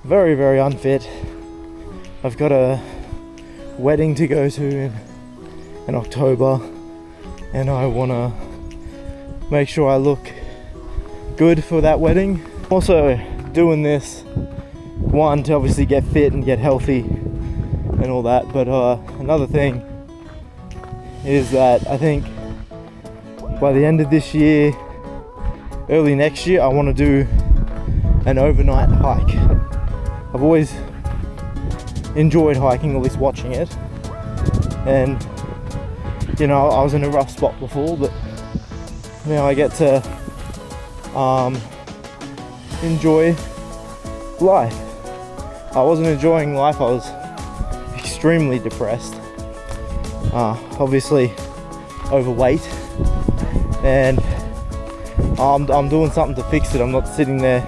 very, very unfit. I've got a wedding to go to in October, and I want to make sure I look good for that wedding. Also doing this, one, to obviously get fit and get healthy and all that, but another thing is that I think by the end of this year, early next year, I want to do an overnight hike. I've always enjoyed hiking, at least watching it, and you know, I was in a rough spot before, but now I get to enjoy life. I wasn't enjoying life, I was extremely depressed, obviously overweight, and I'm doing something to fix it. I'm not sitting there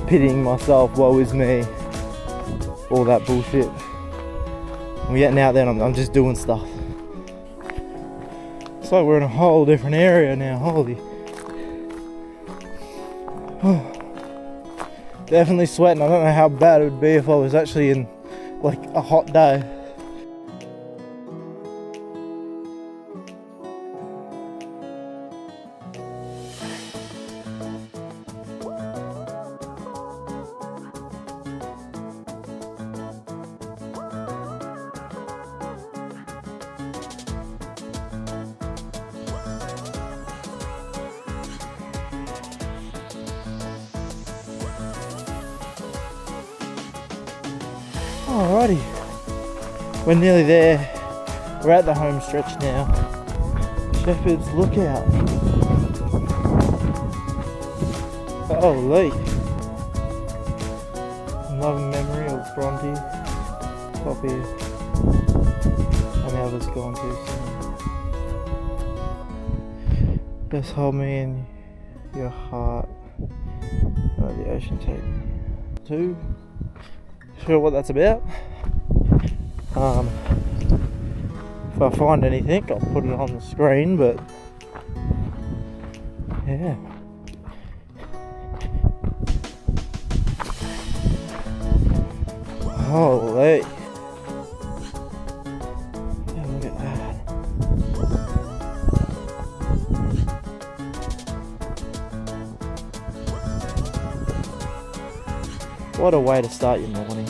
pitying myself, woe is me, all that bullshit. I'm getting out there and I'm just doing stuff. It's like we're in a whole different area now, holy. Definitely sweating. I don't know how bad it would be if I was actually in like a hot day. Alrighty, we're nearly there. We're at the home stretch now. Shepherd's Lookout. Holy. Loving memory of Bronte, Poppy, and the others gone too soon. Just hold me in your heart. Let the ocean take me. 2. Sure what that's about. If I find anything, I'll put it on the screen, but yeah. Holy. Yeah, look at that. What a way to start your morning.